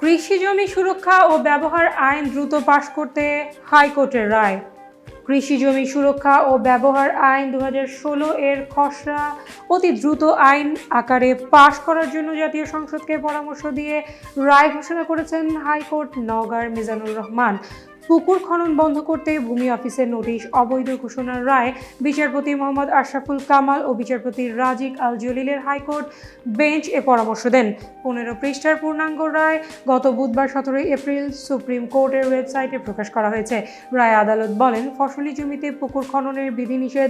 কৃষি জমি সুরক্ষা ও ব্যবহার আইন দ্রুত পাশ করতে হাইকোর্টের রায়। কৃষি জমি সুরক্ষা ও ব্যবহার আইন 2016 এর খসড়া অতি দ্রুত আইন আকারে পাশ করার জন্য জাতীয় সংসদকে পরামর্শ দিয়ে রায় ঘোষণা করেছেন হাইকোর্ট নওগাঁর মিজানুর রহমান। পুকুর খনন বন্ধ করতে ভূমি অফিসের নোটিশ অবৈধ ঘোষণার রায় বিচারপতি মোহাম্মদ আশরাফুল কামাল ও বিচারপতি রাজিক আল জলিলের হাইকোর্ট বেঞ্চ এ পরামর্শ দেন। 15 পৃষ্ঠার পূর্ণাঙ্গ রায় গত বুধবার 17 এপ্রিল সুপ্রিম কোর্টের ওয়েবসাইটে প্রকাশ করা হয়েছে। রায়ে আদালত বলেন, ফসলি জমিতে পুকুর খননের বিধিনিষেধ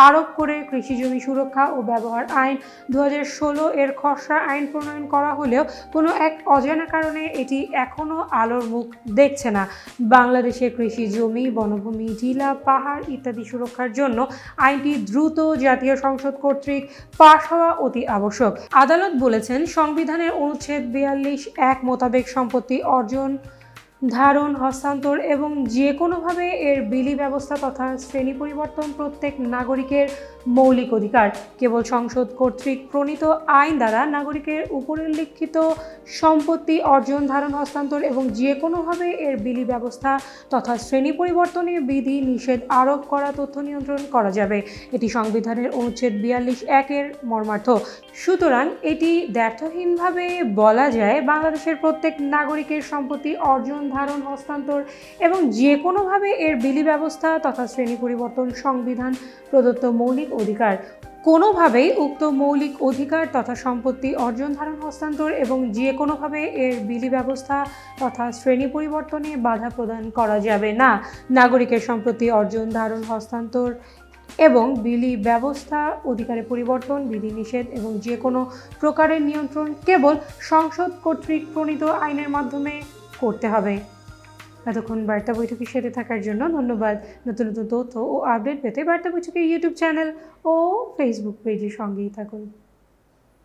আরোপ করে কৃষি জমি সুরক্ষা ও ব্যবহার আইন 2016 এর খসড়া আইন প্রণয়ন করা হলেও কোনো এক অজানা কারণে এটি এখনও আলোর মুখ দেখছে না। বাংলাদেশে কৃষি জমি, বনভূমি, টিলা, পাহাড় ইত্যাদি সুরক্ষার জন্য আইনটি দ্রুত জাতীয় সংসদ কর্তৃক পাশ হওয়া অতি আবশ্যক। আদালত বলেছেন, সংবিধানের অনুচ্ছেদ 42(1) মোতাবেক সম্পত্তি অর্জন, ধারণ, হস্তান্তর এবং যে কোনোভাবে এর বিলি ব্যবস্থা তথা শ্রেণী পরিবর্তন প্রত্যেক নাগরিকের মৌলিক অধিকার। কেবল সংসদ কর্তৃক প্রণীত আইন দ্বারা নাগরিকের উপরিল্লিখিত সম্পত্তি অর্জন, ধারণ, হস্তান্তর এবং যে কোনোভাবে এর বিলি ব্যবস্থা তথা শ্রেণী পরিবর্তনে বিধি নিষেধ আরোপ করা, তথ্য নিয়ন্ত্রণ করা যাবে। এটি সংবিধানের অনুচ্ছেদ 42(1) এর মর্মার্থ। সুতরাং এটি দ্ব্যর্থহীনভাবে বলা যায়, বাংলাদেশের প্রত্যেক নাগরিকের সম্পত্তি অর্জন, ধারণ, হস্তান্তর এবং যে কোনোভাবে এর বিলি ব্যবস্থা তথা শ্রেণী পরিবর্তন সংবিধান প্রদত্ত মৌলিক অধিকার। কোনোভাবেই উক্ত মৌলিক অধিকার তথা সম্পত্তি অর্জন, ধারণ, হস্তান্তর এবং যে কোনোভাবে এর বিলি ব্যবস্থা তথা শ্রেণী পরিবর্তনে বাধা প্রদান করা যাবে না। নাগরিকের সম্পত্তি অর্জন, ধারণ, হস্তান্তর এবং বিলি ব্যবস্থা, অধিকারে পরিবর্তন, বিধিনিষেধ এবং যে কোনো প্রকারের নিয়ন্ত্রণ কেবল সংসদ কর্তৃক প্রণীত আইনের মাধ্যমে করতে হবে। এতক্ষণ বার্তা বৈঠকের সাথে থাকার জন্য ধন্যবাদ। নতুন নতুন তথ্য ও আপডেট পেতে বার্তা বৈঠকের ইউটিউব চ্যানেল ও ফেসবুক পেজের সঙ্গেই থাকুন।